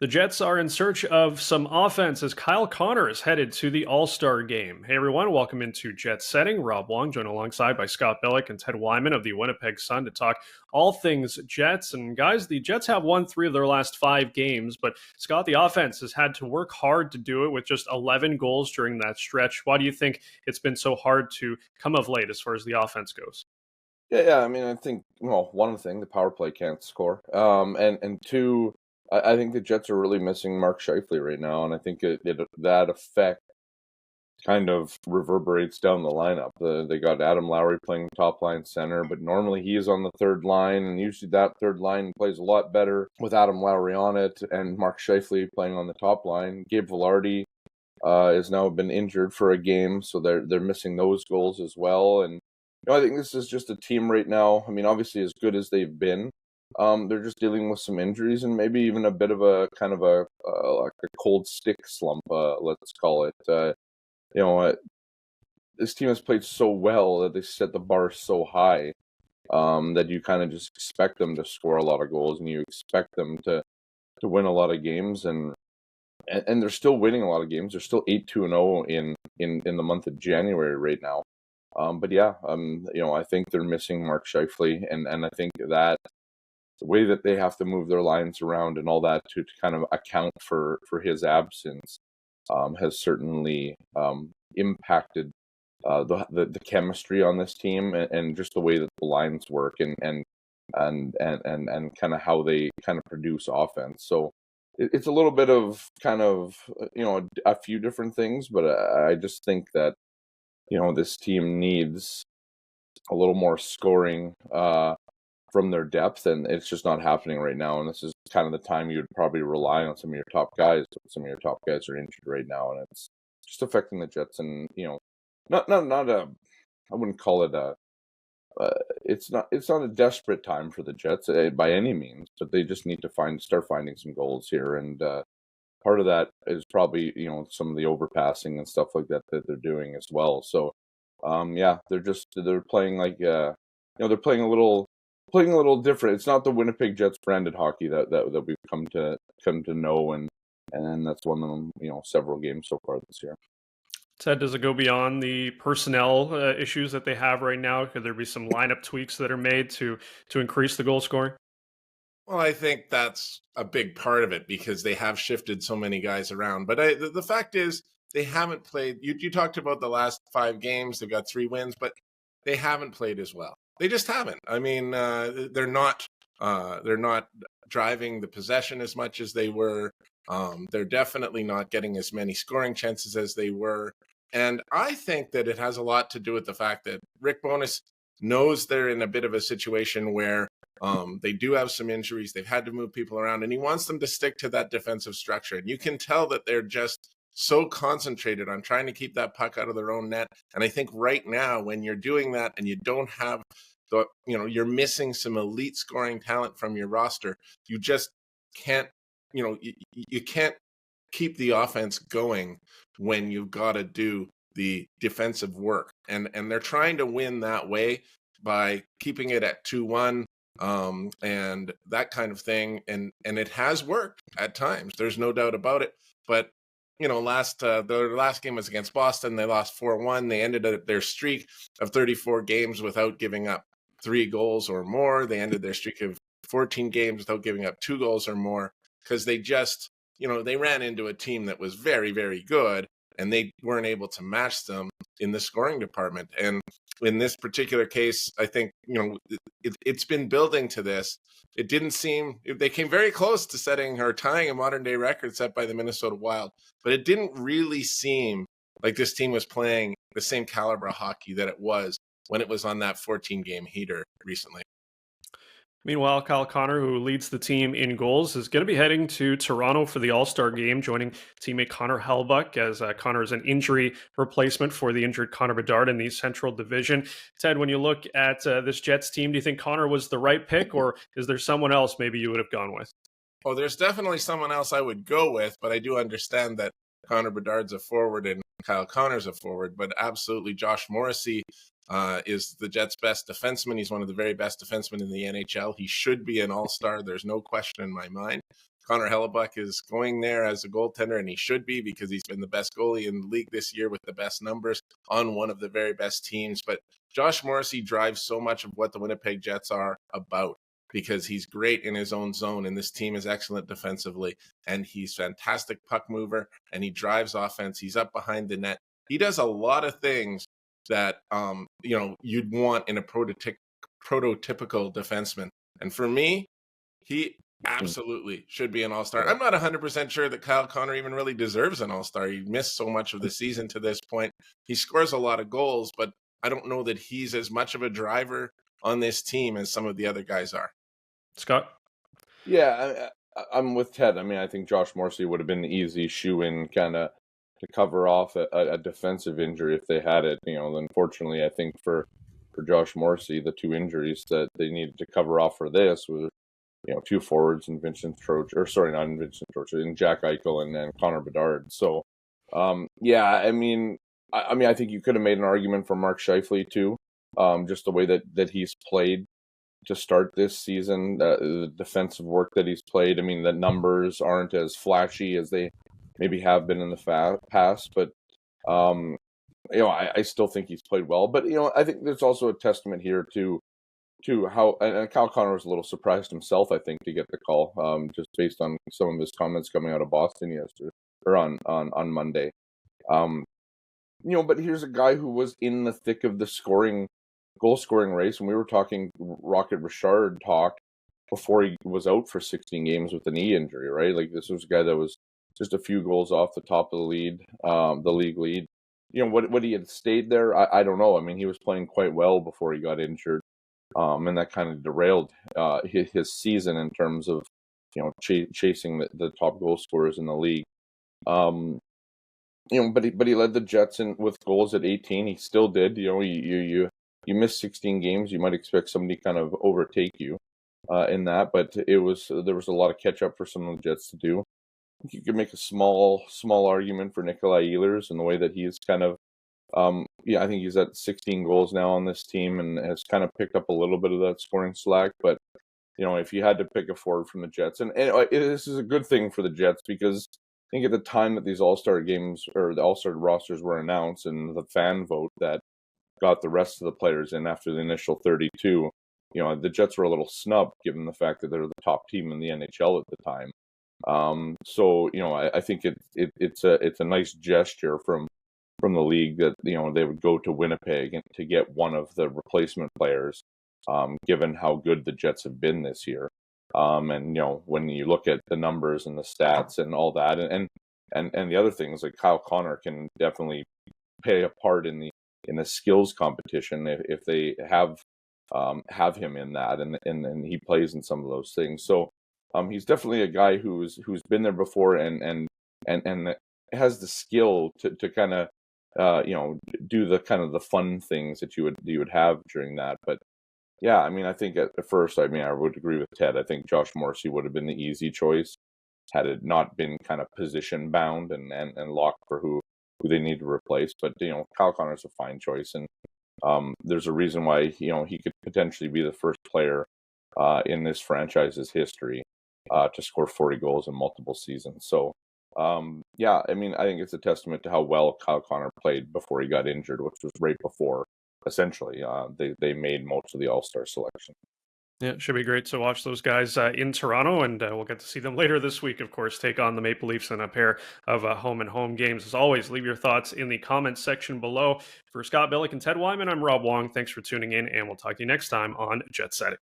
The Jets are in search of some offense as Kyle Connor is headed to the All-Star Game. Hey everyone, welcome into Jets Setting. Rob Wong joined alongside by Scott Billeck and Ted Wyman of the Winnipeg Sun to talk all things Jets. And guys, the Jets have won 3 of their last 5 games, but Scott, the offense has had to work hard to do it with just 11 goals during that stretch. Why do you think it's been so hard to come of late as far as the offense goes? Yeah. I mean, I think one thing, the power play can't score, and two, I think the Jets are really missing Mark Scheifele right now, and I think that effect kind of reverberates down the lineup. They got Adam Lowry playing top line center, but normally he is on the third line, and usually that third line plays a lot better with Adam Lowry on it and Mark Scheifele playing on the top line. Gabe Vilardi has now been injured for a game, so they're missing those goals as well. And I think this is just a team right now. I mean, obviously as good as they've been, they're just dealing with some injuries and maybe even a bit of a kind of a like a cold stick slump, let's call it. You know, uh, this team has played so well that they set the bar so high that you kind of just expect them to score a lot of goals and you expect them to win a lot of games, and they're still winning a lot of games. They're still 8-2-0 in the month of January right now. But yeah, I think they're missing Mark Scheifele, and I think that the way that they have to move their lines around and all that to kind of account for his absence has certainly impacted the chemistry on this team, and just the way that the lines work, and kind of how they kind of produce offense. So it's a little bit of kind of a few different things, but I just think that this team needs a little more scoring from their depth, and it's just not happening right now. And this is kind of the time you'd probably rely on some of your top guys, but some of your top guys are injured right now, and it's just affecting the Jets. And not a, I wouldn't call it a. It's not a desperate time for the Jets by any means, but they just need to start finding some goals here, and part of that is probably some of the overpassing and stuff like that they're doing as well. So yeah, they're playing like they're playing a little different. It's not the Winnipeg Jets branded hockey that we've come to know, and that's won them several games so far this year. Ted, does it go beyond the personnel issues that they have right now? Could there be some lineup tweaks that are made to increase the goal scoring? Well, I think that's a big part of it because they have shifted so many guys around. But the fact is, they haven't played. You talked about the last 5 games. They've got 3 wins, but they haven't played as well. They just haven't. I mean, they're not driving the possession as much as they were. They're definitely not getting as many scoring chances as they were. And I think that it has a lot to do with the fact that Rick Bowness knows they're in a bit of a situation where they do have some injuries. They've had to move people around, and he wants them to stick to that defensive structure. And you can tell that they're just so concentrated on trying to keep that puck out of their own net. And I think right now, when you're doing that and you don't have you're missing some elite scoring talent from your roster, you just can't, you can't keep the offense going when you've got to do the defensive work. And they're trying to win that way by keeping it at 2-1 and that kind of thing. And it has worked at times. There's no doubt about it. But their last game was against Boston. They lost 4-1. They ended their streak of 34 games without giving up 3 goals or more. They ended their streak of 14 games without giving up 2 goals or more because they just, they ran into a team that was very, very good, and they weren't able to match them in the scoring department. And in this particular case, I think, it's been building to this. It didn't seem, they came very close to setting or tying a modern day record set by the Minnesota Wild, but it didn't really seem like this team was playing the same caliber of hockey that it was when it was on that 14-game heater recently. Meanwhile, Kyle Connor, who leads the team in goals, is going to be heading to Toronto for the All-Star Game, joining teammate Connor Hellebuyck, as Connor is an injury replacement for the injured Connor Bedard in the Central Division. Ted, when you look at this Jets team, do you think Connor was the right pick, or is there someone else maybe you would have gone with? Oh, there's definitely someone else I would go with, but I do understand that Connor Bedard's a forward and Kyle Connor's a forward, but absolutely Josh Morrissey is the Jets' best defenseman. He's one of the very best defensemen in the NHL. He should be an all-star. There's no question in my mind. Connor Hellebuck is going there as a goaltender, and he should be because he's been the best goalie in the league this year with the best numbers on one of the very best teams. But Josh Morrissey drives so much of what the Winnipeg Jets are about because he's great in his own zone, and this team is excellent defensively, and he's fantastic puck mover, and he drives offense. He's up behind the net. He does a lot of things that you'd want in a prototypical defenseman. And for me, he absolutely should be an all-star. I'm not 100% sure that Kyle Connor even really deserves an all-star. He missed so much of the season to this point. He scores a lot of goals, but I don't know that he's as much of a driver on this team as some of the other guys are. Scott? Yeah, I'm with Ted. I mean, I think Josh Morrissey would have been the easy shoe-in kind of to cover off a defensive injury if they had it. Unfortunately, I think for Josh Morrissey, the two injuries that they needed to cover off for this was, two forwards in Vincent Trocheck, in Jack Eichel and Connor Bedard. So, I think you could have made an argument for Mark Scheifele too, just the way that he's played to start this season, the defensive work that he's played. I mean, the numbers aren't as flashy as they maybe have been in the past, but I still think he's played well. But I think there's also a testament here to how, and Kyle Connor was a little surprised himself, I think, to get the call, just based on some of his comments coming out of Boston yesterday or on Monday. But here's a guy who was in the thick of the goal scoring race, and we were talking Rocket Richard talk before he was out for 16 games with a knee injury, right? Like, this was a guy that was just a few goals off the top of the league lead. What he had stayed there, I don't know. I mean, he was playing quite well before he got injured, and that kind of derailed his season in terms of chasing the top goal scorers in the league. But he led the Jets in with goals at 18. He still did. You miss 16 games, you might expect somebody to kind of overtake you in that, but there was a lot of catch up for some of the Jets to do. I think you could make a small argument for Nikolai Ehlers and the way that he's kind of, I think he's at 16 goals now on this team and has kind of picked up a little bit of that scoring slack. But if you had to pick a forward from the Jets, and this is a good thing for the Jets because I think at the time that these All-Star games or the All-Star rosters were announced and the fan vote that got the rest of the players in after the initial 32, the Jets were a little snubbed given the fact that they're the top team in the NHL at the time. I think it's a nice gesture from the league that they would go to Winnipeg and to get one of the replacement players, given how good the Jets have been this year. When you look at the numbers and the stats and all that, and the other things, like Kyle Connor can definitely play a part in the skills competition if they have him in that, and he plays in some of those things. So he's definitely a guy who's been there before and has the skill to kind of do the kind of the fun things that you would have during that. But yeah, I mean, I think at first, I would agree with Ted. I think Josh Morrissey would have been the easy choice had it not been kind of position bound and locked for who they need to replace. But Kyle Connor's a fine choice, and there's a reason why he could potentially be the first player in this franchise's history to score 40 goals in multiple seasons. So I think it's a testament to how well Kyle Connor played before he got injured, which was right before essentially they made most of the All-Star selection. Yeah, it should be great to watch those guys in Toronto, and we'll get to see them later this week, of course, take on the Maple Leafs in a pair of home games. As always, leave your thoughts in the comments section below. For Scott Billeck and Ted Wyman, I'm Rob Wong. Thanks for tuning in, and we'll talk to you next time on Jet Setting.